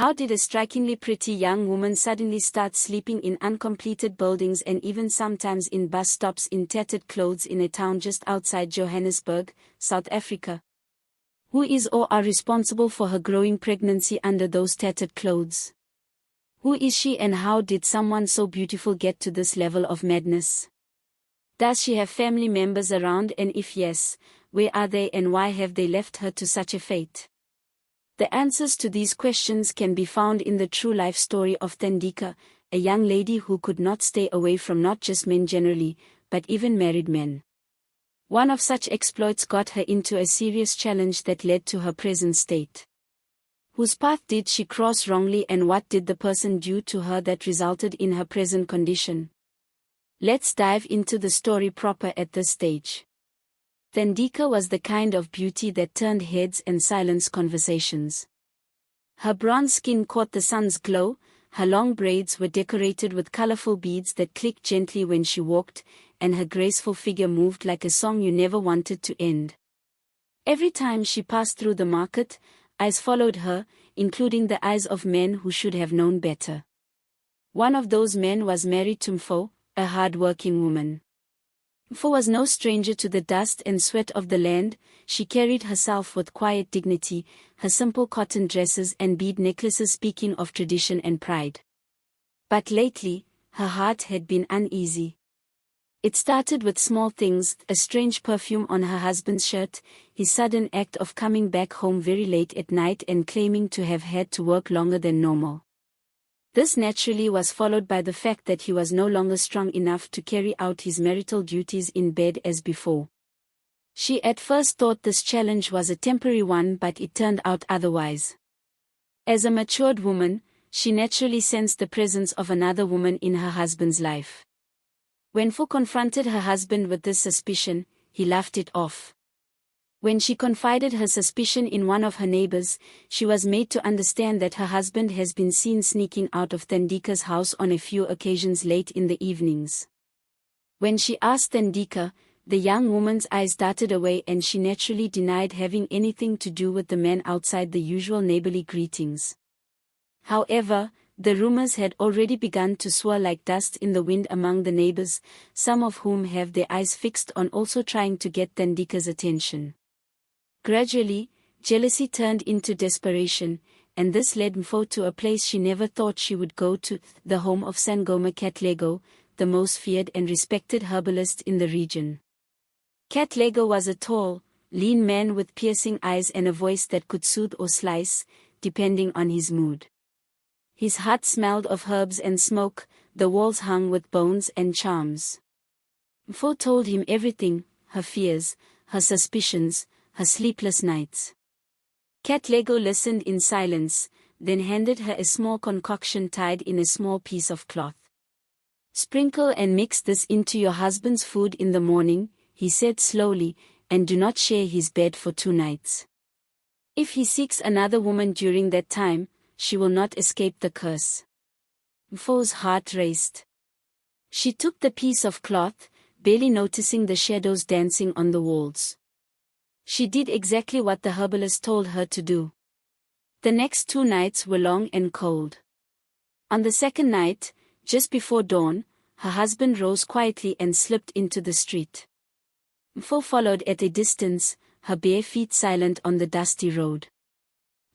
How did a strikingly pretty young woman suddenly start sleeping in uncompleted buildings and even sometimes in bus stops in tattered clothes in a town just outside Johannesburg, South Africa? Who is or are responsible for her growing pregnancy under those tattered clothes? Who is she and how did someone so beautiful get to this level of madness? Does she have family members around, and if yes, where are they and why have they left her to such a fate? The answers to these questions can be found in the true life story of Thandika, a young lady who could not stay away from not just men generally, but even married men. One of such exploits got her into a serious challenge that led to her present state. Whose path did she cross wrongly, and what did the person do to her that resulted in her present condition? Let's dive into the story proper at this stage. Thandika was the kind of beauty that turned heads and silenced conversations. Her bronze skin caught the sun's glow, her long braids were decorated with colorful beads that clicked gently when she walked, and her graceful figure moved like a song you never wanted to end. Every time she passed through the market, eyes followed her, including the eyes of men who should have known better. One of those men was Mary Tumfo, a hard-working woman. Tumfo was no stranger to the dust and sweat of the land. She carried herself with quiet dignity, her simple cotton dresses and bead necklaces speaking of tradition and pride. But lately, her heart had been uneasy. It started with small things: a strange perfume on her husband's shirt, his sudden act of coming back home very late at night and claiming to have had to work longer than normal. This naturally was followed by the fact that he was no longer strong enough to carry out his marital duties in bed as before. She at first thought this challenge was a temporary one, but it turned out otherwise. As a matured woman, she naturally sensed the presence of another woman in her husband's life. When Fu confronted her husband with this suspicion, he laughed it off. When she confided her suspicion in one of her neighbors, she was made to understand that her husband has been seen sneaking out of Thandika's house on a few occasions late in the evenings. When she asked Thandika, the young woman's eyes darted away and she naturally denied having anything to do with the man outside the usual neighborly greetings. However, the rumors had already begun to swirl like dust in the wind among the neighbors, some of whom have their eyes fixed on also trying to get Thandika's attention. Gradually, jealousy turned into desperation, and this led Mfo to a place she never thought she would go to, the home of Sangoma Katlego, the most feared and respected herbalist in the region. Katlego was a tall, lean man with piercing eyes and a voice that could soothe or slice, depending on his mood. His hut smelled of herbs and smoke, the walls hung with bones and charms. Mfo told him everything: her fears, her suspicions, her sleepless nights. Katlego listened in silence, then handed her a small concoction tied in a small piece of cloth. "Sprinkle and mix this into your husband's food in the morning," he said slowly, "and do not share his bed for 2 nights. If he seeks another woman during that time, she will not escape the curse." Mfo's heart raced. She took the piece of cloth, barely noticing the shadows dancing on the walls. She did exactly what the herbalist told her to do. The next 2 nights were long and cold. On the second night, just before dawn, her husband rose quietly and slipped into the street. Mfo followed at a distance, her bare feet silent on the dusty road.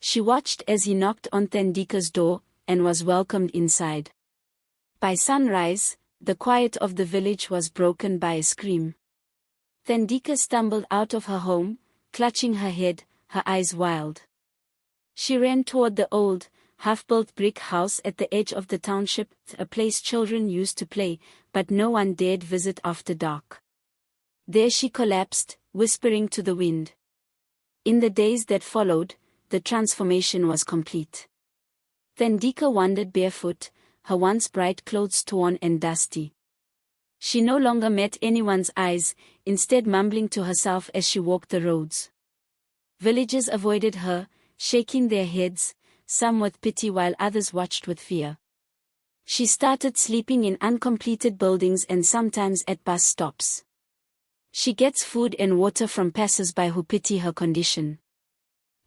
She watched as he knocked on Thandika's door, and was welcomed inside. By sunrise, the quiet of the village was broken by a scream. Thandika stumbled out of her home, clutching her head, her eyes wild. She ran toward the old, half-built brick house at the edge of the township, a place children used to play, but no one dared visit after dark. There she collapsed, whispering to the wind. In the days that followed, the transformation was complete. Thandika wandered barefoot, her once bright clothes torn and dusty. She no longer met anyone's eyes, instead mumbling to herself as she walked the roads. Villagers avoided her, shaking their heads, some with pity while others watched with fear. She started sleeping in uncompleted buildings and sometimes at bus stops. She gets food and water from passers-by who pity her condition.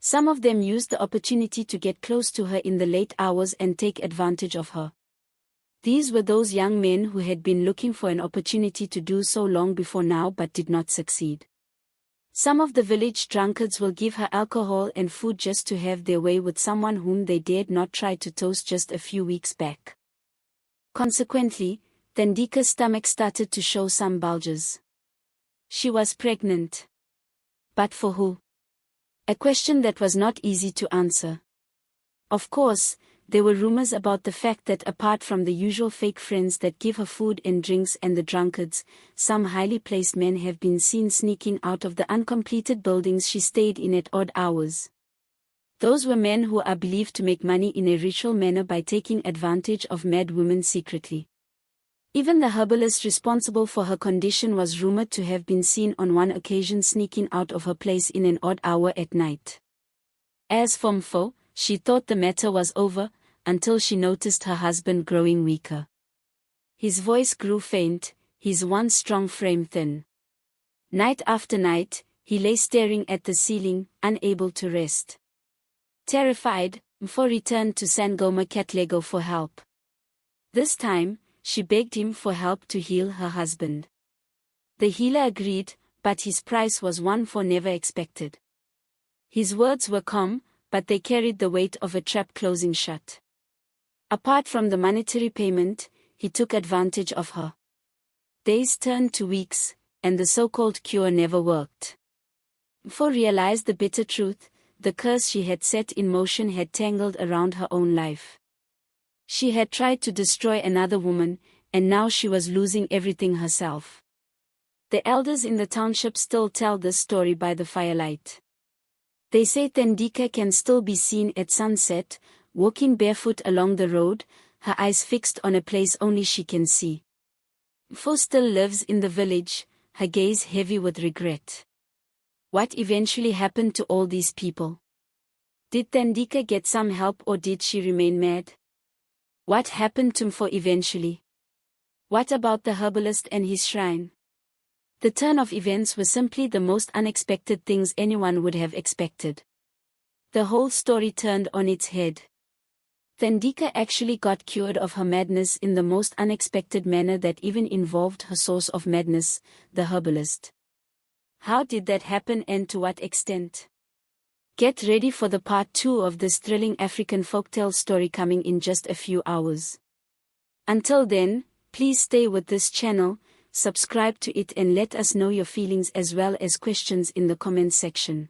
Some of them used the opportunity to get close to her in the late hours and take advantage of her. These were those young men who had been looking for an opportunity to do so long before now but did not succeed. Some of the village drunkards will give her alcohol and food just to have their way with someone whom they dared not try to toast just a few weeks back. Consequently, Thandika's stomach started to show some bulges. She was pregnant. But for who? A question that was not easy to answer. Of course, there were rumors about the fact that apart from the usual fake friends that give her food and drinks and the drunkards, some highly placed men have been seen sneaking out of the uncompleted buildings she stayed in at odd hours. Those were men who are believed to make money in a ritual manner by taking advantage of mad women secretly. Even the herbalist responsible for her condition was rumored to have been seen on one occasion sneaking out of her place in an odd hour at night. As for Mfo, she thought the matter was over, until she noticed her husband growing weaker. His voice grew faint, his once strong frame thin. Night after night, he lay staring at the ceiling, unable to rest. Terrified, Mfo returned to Sangoma Katlego for help. This time, she begged him for help to heal her husband. The healer agreed, but his price was one Mfo never expected. His words were calm, but they carried the weight of a trap closing shut. Apart from the monetary payment, he took advantage of her. Days turned to weeks, and the so-called cure never worked. Mfo realized the bitter truth: the curse she had set in motion had tangled around her own life. She had tried to destroy another woman, and now she was losing everything herself. The elders in the township still tell this story by the firelight. They say Thandika can still be seen at sunset, walking barefoot along the road, her eyes fixed on a place only she can see. Mfo still lives in the village, her gaze heavy with regret. What eventually happened to all these people? Did Thandika get some help or did she remain mad? What happened to Mfo eventually? What about the herbalist and his shrine? The turn of events was simply the most unexpected things anyone would have expected. The whole story turned on its head. Thandika actually got cured of her madness in the most unexpected manner that even involved her source of madness, the herbalist. How did that happen and to what extent? Get ready for the part 2 of this thrilling African folktale story coming in just a few hours. Until then, please stay with this channel, subscribe to it and let us know your feelings as well as questions in the comment section.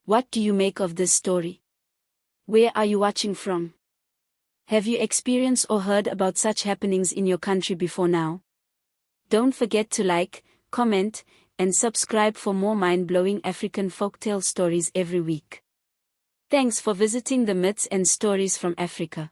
What do you make of this story? Where are you watching from? Have you experienced or heard about such happenings in your country before now? Don't forget to like, comment, and subscribe for more mind-blowing African folktale stories every week. Thanks for visiting the Myths and Stories from Africa.